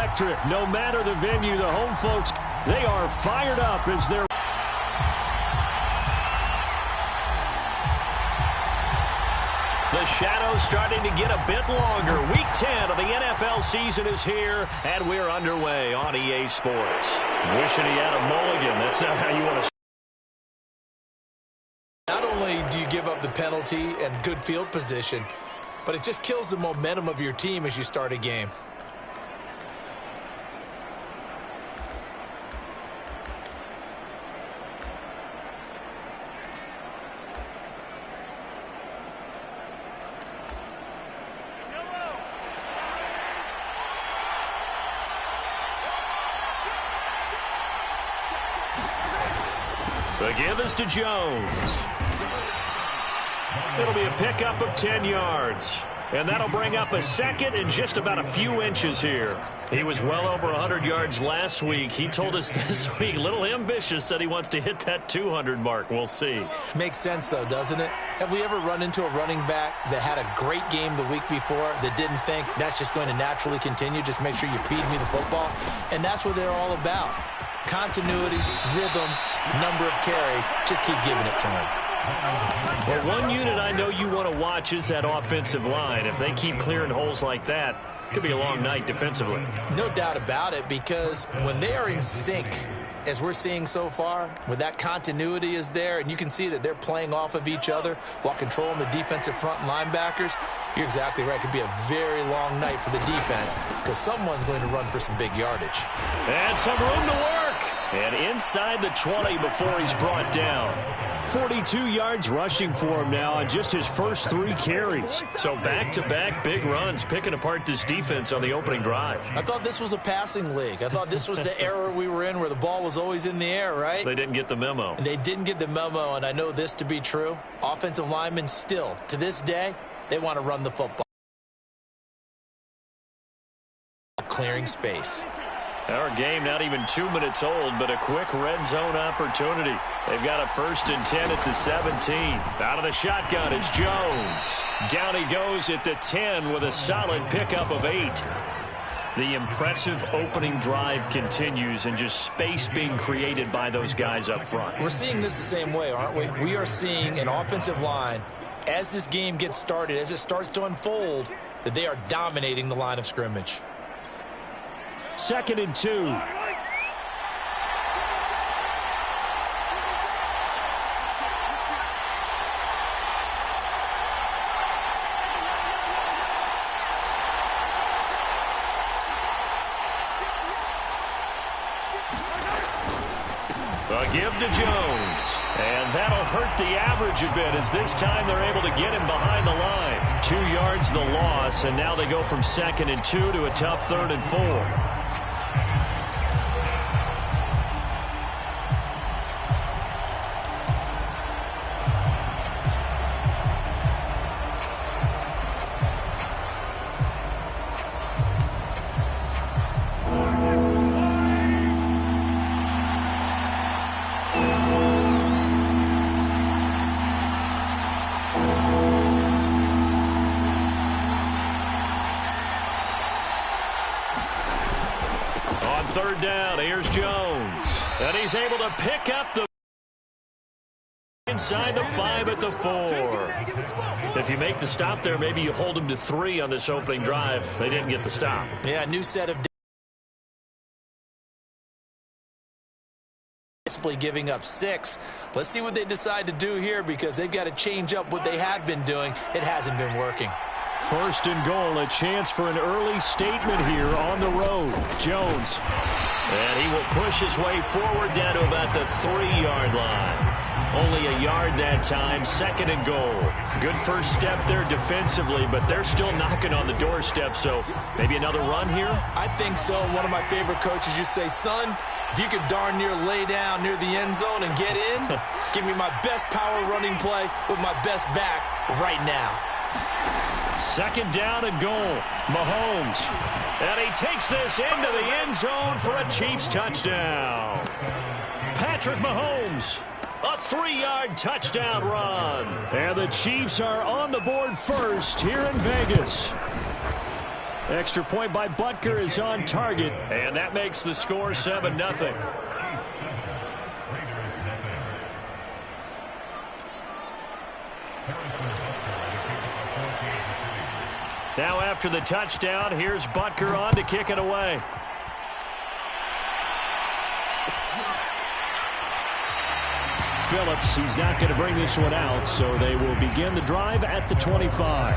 electric. No matter the venue, the home folks, they are fired up as they're... The shadow's starting to get a bit longer. Week 10 of the NFL season is here, and we're underway on EA Sports. Wishing he had a mulligan. That's not how you want to... Not only do you give up the penalty and good field position, but it just kills the momentum of your team as you start a game. The give is to Jones. It'll be a pickup of 10 yards. And that'll bring up a second and just about a few inches here. He was well over 100 yards last week. He told us this week, a little ambitious, said he wants to hit that 200 mark. We'll see. Makes sense, though, doesn't it? Have we ever run into a running back that had a great game the week before that didn't think that's just going to naturally continue? Just make sure you feed me the football. And that's what they're all about. Continuity, rhythm, number of carries. Just keep giving it to him. Well, one unit I know you want to watch is that offensive line. If they keep clearing holes like that, it could be a long night defensively. No doubt about it, because when they are in sync, as we're seeing so far, when that continuity is there, and you can see that they're playing off of each other while controlling the defensive front linebackers, you're exactly right. It could be a very long night for the defense because someone's going to run for some big yardage. And some room to work. And inside the 20 before he's brought down. 42 yards rushing for him now on just his first 3 carries. So back-to-back big runs picking apart this defense on the opening drive. I thought this was a passing league. I thought this was the era we were in where the ball was always in the air, right? They didn't get the memo. And they didn't get the memo, and I know this to be true. Offensive linemen still, to this day, they want to run the football. Clearing space. Our game not even 2 minutes old, but a quick red zone opportunity. They've got a 1st and 10 at the 17. Out of the shotgun, it's Jones. Down he goes at the 10 with a solid pickup of 8. The impressive opening drive continues and just space being created by those guys up front. We're seeing this the same way, aren't we? We are seeing an offensive line, as this game gets started, as it starts to unfold, that they are dominating the line of scrimmage. 2nd and 2. A give to Jones. And that'll hurt the average a bit as this time they're able to get him behind the line. 2 yards the loss, and now they go from 2nd and 2 to a tough 3rd and 4. On 3rd down, here's Jones. And he's able to pick up the inside the 5 at the 4. If you make the stop there, maybe you hold them to 3 on this opening drive. They didn't get the stop. Yeah, new set of giving up 6. Let's see what they decide to do here because they've got to change up what they have been doing. It hasn't been working. 1st and goal, a chance for an early statement here on the road. Jones. And he will push his way forward down to about the 3-yard line. Only a yard that time, 2nd and goal. Good first step there defensively, but they're still knocking on the doorstep, so maybe another run here? I think so. One of my favorite coaches used to say, son, if you could darn near lay down near the end zone and get in, give me my best power running play with my best back right now. 2nd down and goal. Mahomes. And he takes this into the end zone for a Chiefs touchdown. Patrick Mahomes. A 3-yard touchdown run. And the Chiefs are on the board first here in Vegas. Extra point by Butker is on target, and that makes the score 7-0. Now after the touchdown, here's Butker on to kick it away. Phillips, he's not going to bring this one out, so they will begin the drive at the 25.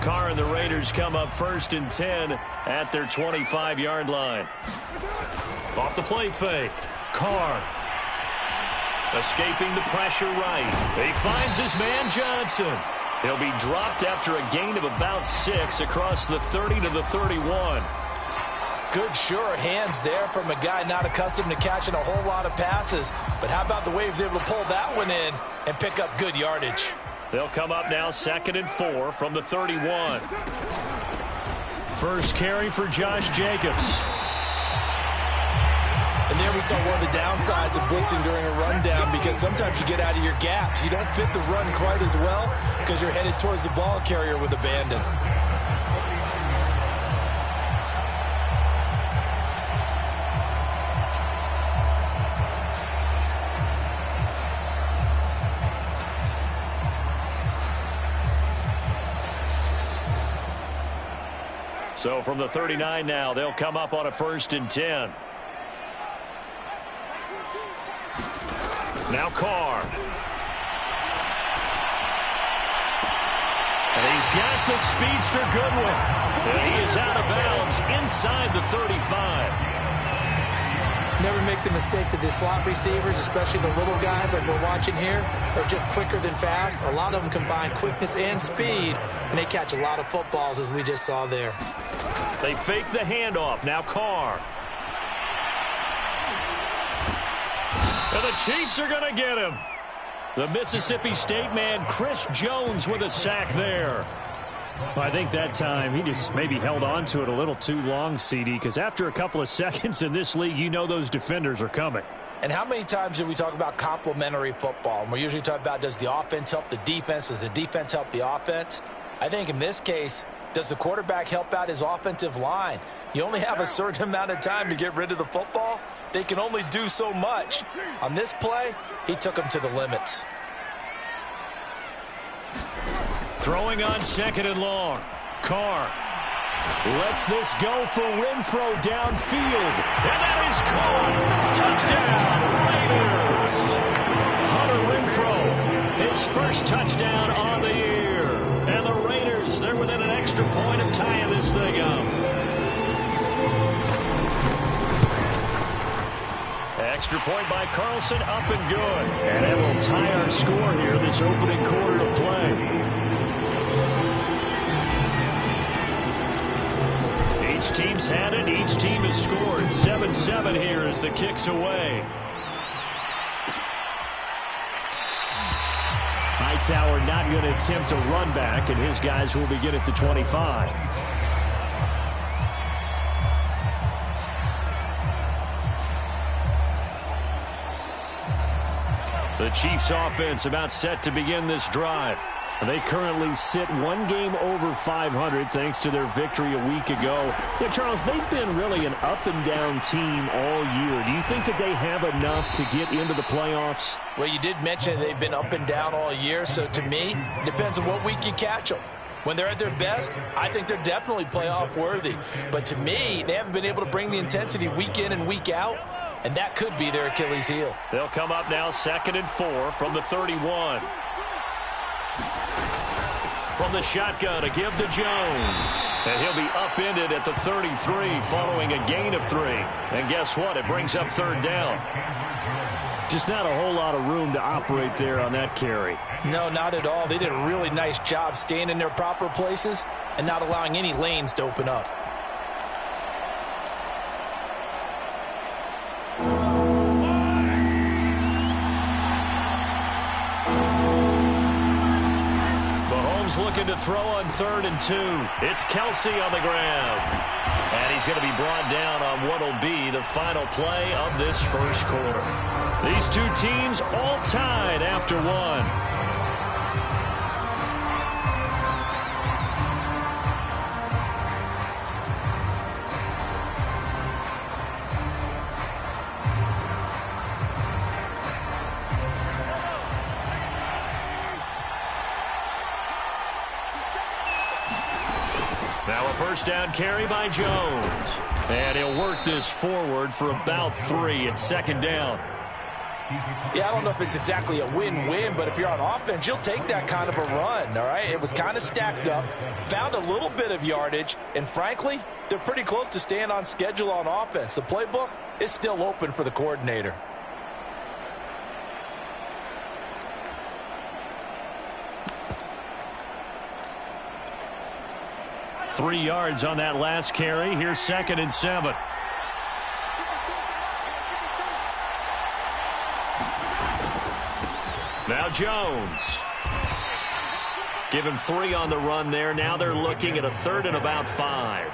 Carr and the Raiders come up 1st and 10 at their 25-yard line. Off the play fake. Carr escaping the pressure right. He finds his man Johnson. He'll be dropped after a gain of about 6 across the 30 to the 31. Good sure hands there from a guy not accustomed to catching a whole lot of passes. But how about the way he was able to pull that one in and pick up good yardage? They'll come up now 2nd and 4 from the 31. First carry for Josh Jacobs. And there we saw one of the downsides of blitzing during a rundown, because sometimes you get out of your gaps. You don't fit the run quite as well because you're headed towards the ball carrier with abandon. So from the 39 now, they'll come up on a 1st and 10. Now Carr. And he's got the speedster Goodwin. And he is out of bounds inside the 35. Never make the mistake that the slot receivers, especially the little guys like we're watching here, are just quicker than fast. A lot of them combine quickness and speed, and they catch a lot of footballs, as we just saw there. They fake the handoff. Now Carr. And the Chiefs are going to get him. The Mississippi State man, Chris Jones, with a sack there. Well, I think that time he just maybe held on to it a little too long, CD, because after a couple of seconds in this league, you know those defenders are coming. And how many times do we talk about complementary football? And we're usually talking about, does the offense help the defense? Does the defense help the offense? I think in this case, does the quarterback help out his offensive line? You only have a certain amount of time to get rid of the football. They can only do so much. On this play, he took them to the limits. Throwing on 2nd and long. Carr lets this go for Renfro downfield. And that is caught. Touchdown, Raiders. Hunter Renfro, his first touchdown on the year. And the Raiders, they're within an extra point of tying this thing up. Extra point by Carlson, up and good. And it will tie our score here this opening quarter of play. Each team's had it. Each team has scored. 7-7 here as the kick's away. Hightower not going to attempt a run back, and his guys will begin at the 25. The Chiefs offense about set to begin this drive. They currently sit one game over 500 thanks to their victory a week ago. Yeah, Charles, they've been really an up-and-down team all year. Do you think that they have enough to get into the playoffs? Well, you did mention they've been up and down all year, so to me, it depends on what week you catch them. When they're at their best, I think they're definitely playoff worthy. But to me, they haven't been able to bring the intensity week in and week out, and that could be their Achilles heel. They'll come up now 2nd and 4 from the 31. From the shotgun, a give to Jones. And he'll be upended at the 33 following a gain of 3. And guess what? It brings up 3rd down. Just not a whole lot of room to operate there on that carry. No, not at all. They did a really nice job staying in their proper places and not allowing any lanes to open up. Looking to throw on 3rd and 2. It's Kelsey on the ground. And he's going to be brought down on what will be the final play of this first quarter. These two teams all tied after one. Now a first down carry by Jones. And he'll work this forward for about 3 at second down. Yeah, I don't know if it's exactly a win-win, but if you're on offense, you'll take that kind of a run, all right? It was kind of stacked up, found a little bit of yardage, and frankly, they're pretty close to staying on schedule on offense. The playbook is still open for the coordinator. Three yards on that last carry. Here's 2nd and 7. Now Jones. Give him 3 on the run there. Now they're looking at a 3rd and about 5.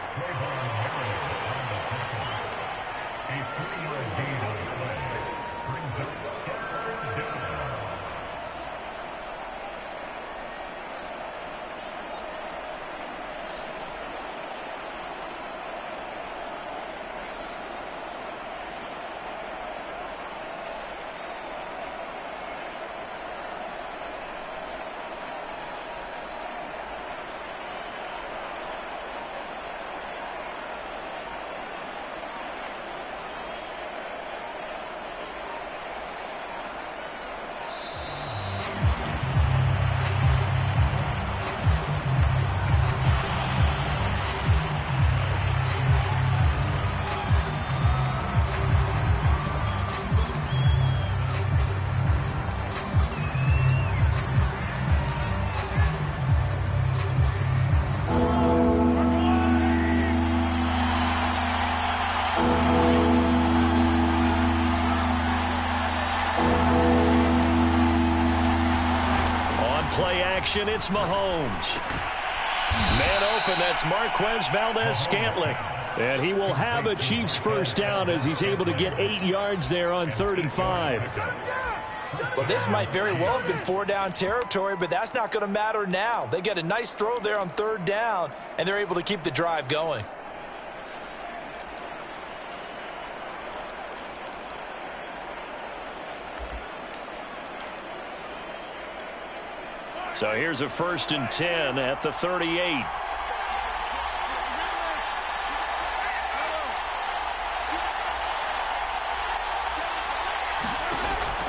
It's Mahomes. Man open, that's Marquez Valdez-Scantling. And he will have a Chiefs first down as he's able to get 8 yards there on 3rd and 5. Well, this might very well have been 4-down territory, but that's not going to matter now. They get a nice throw there on 3rd down, and they're able to keep the drive going. So here's a 1st and 10 at the 38.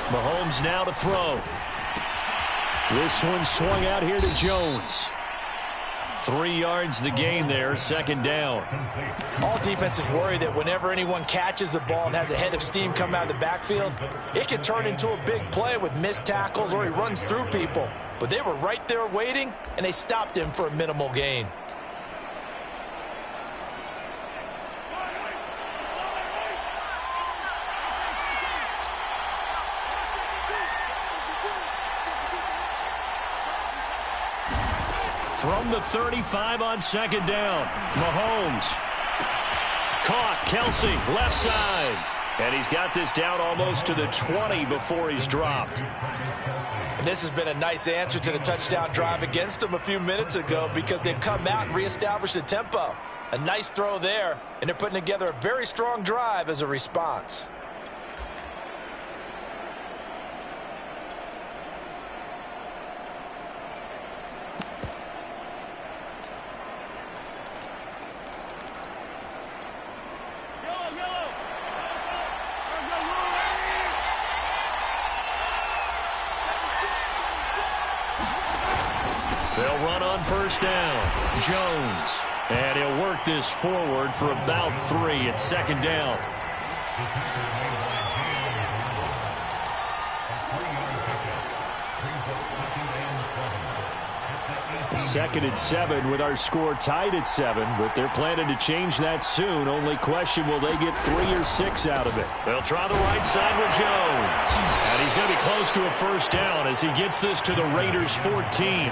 Mahomes now to throw. This one swung out here to Jones. 3 yards the gain there, 2nd down. All defenses worry that whenever anyone catches the ball and has a head of steam come out of the backfield, it can turn into a big play with missed tackles or he runs through people. But they were right there waiting, and they stopped him for a minimal gain. From the 35 on 2nd down, Mahomes. Caught, Kelsey, left side. And he's got this down almost to the 20 before he's dropped. And this has been a nice answer to the touchdown drive against them a few minutes ago because they've come out and reestablished the tempo. A nice throw there, and they're putting together a very strong drive as a response. They'll run on 1st down. Jones. And he'll work this forward for about 3 at 2nd down. 2nd and 7 with our score tied at 7, but they're planning to change that soon. Only question, will they get 3 or 6 out of it? They'll try the right side with Jones. And he's going to be close to a 1st down as he gets this to the Raiders' 14.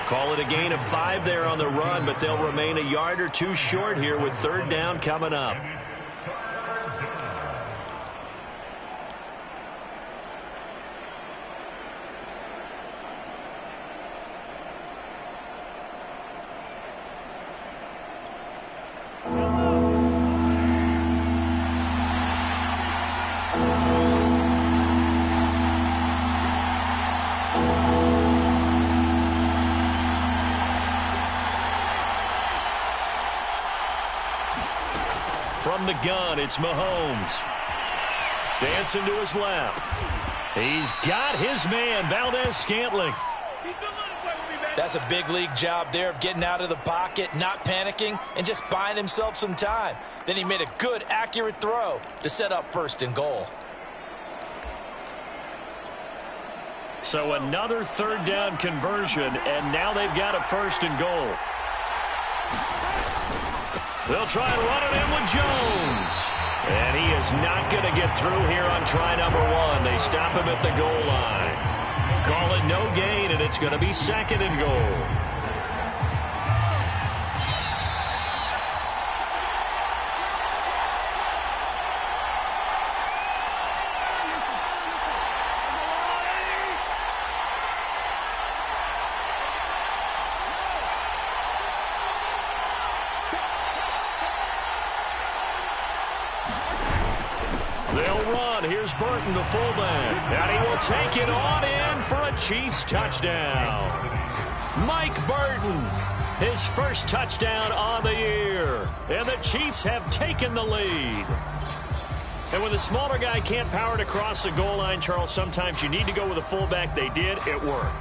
Call it a gain of 5 there on the run, but they'll remain a yard or two short here with third down coming up. From the gun, it's Mahomes. Dancing to his left. He's got his man, Valdez-Scantling. That's a big league job there of getting out of the pocket, not panicking, and just buying himself some time. Then he made a good, accurate throw to set up first and goal. So another third down conversion, and now they've got a first and goal. They'll try and run it in with Jones. And he is not going to get through here on try number 1. They stop him at the goal line. Call it no gain, and it's going to be second and goal. They'll run. Here's Burton, the fullback. And he will take it on in for a Chiefs touchdown. Mike Burton, his first touchdown on the year. And the Chiefs have taken the lead. And when the smaller guy can't power it across the goal line, Charles, sometimes you need to go with a fullback. They did. It worked.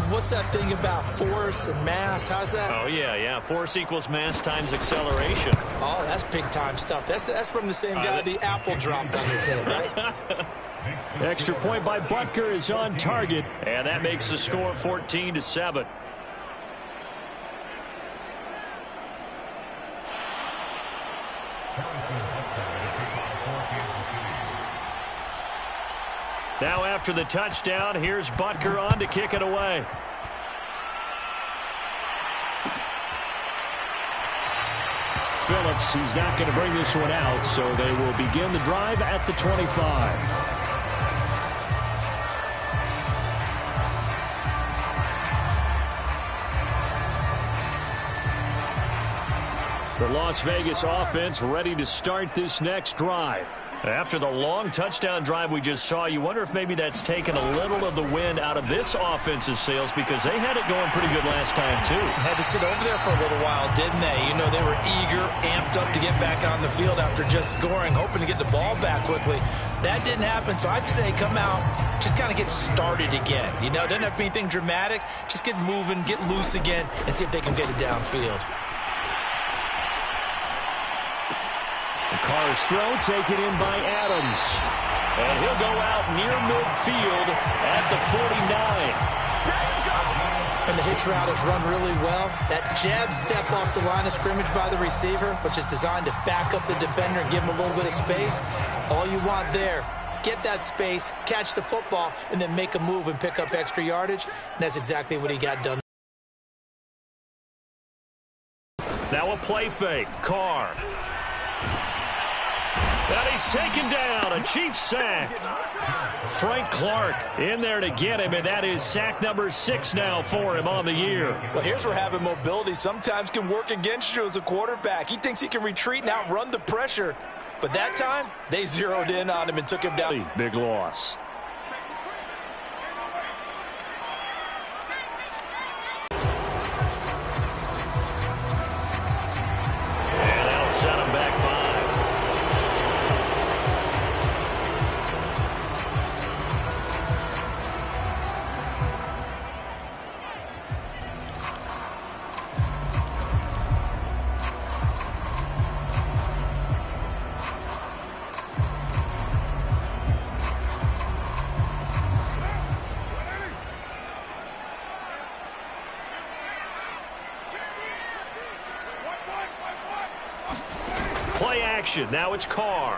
What's that thing about force and mass? How's that? Oh, yeah. Force equals mass times acceleration. Oh, that's big-time stuff. That's from the same guy the apple dropped on his head, right? Extra point by Butker is on target. And that makes the score 14-7. Now after the touchdown, here's Butker on to kick it away. Phillips, he's not going to bring this one out, so they will begin the drive at the 25. The Las Vegas offense ready to start this next drive. After the long touchdown drive we just saw, you wonder if maybe that's taken a little of the wind out of this offense's sails, because they had it going pretty good last time, too. Had to sit over there for a little while, didn't they? You know, they were eager, amped up to get back on the field after just scoring, hoping to get the ball back quickly. That didn't happen, so I'd say come out, just kind of get started again. You know, doesn't have to be anything dramatic. Just get moving, get loose again, and see if they can get it downfield. Carr's throw taken in by Adams. And he'll go out near midfield at the 49. And the hitch route is run really well. That jab step off the line of scrimmage by the receiver, which is designed to back up the defender and give him a little bit of space. All you want there, get that space, catch the football, and then make a move and pick up extra yardage. And that's exactly what he got done. Now a play fake. Carr. And he's taken down. A Chiefs sack. Frank Clark in there to get him, and that is sack number 6 now for him on the year. Well, here's where having mobility sometimes can work against you as a quarterback. He thinks he can retreat and outrun the pressure. But that time, they zeroed in on him and took him down. Big loss. And that'll set him back 5. Play action. Now it's Carr.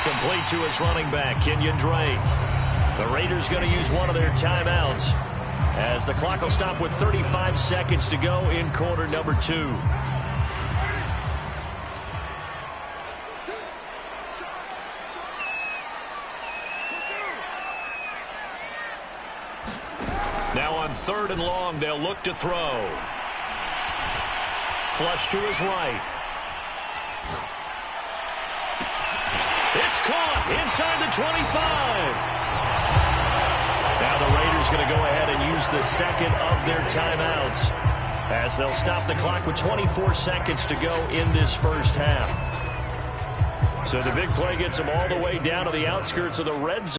Complete to his running back, Kenyon Drake. The Raiders going to use one of their timeouts as the clock will stop with 35 seconds to go in quarter number 2. Now on 3rd and long, they'll look to throw. Flush to his right. It's caught inside the 25. Now the Raiders going to go ahead and use the second of their timeouts as they'll stop the clock with 24 seconds to go in this first half. So the big play gets them all the way down to the outskirts of the red zone.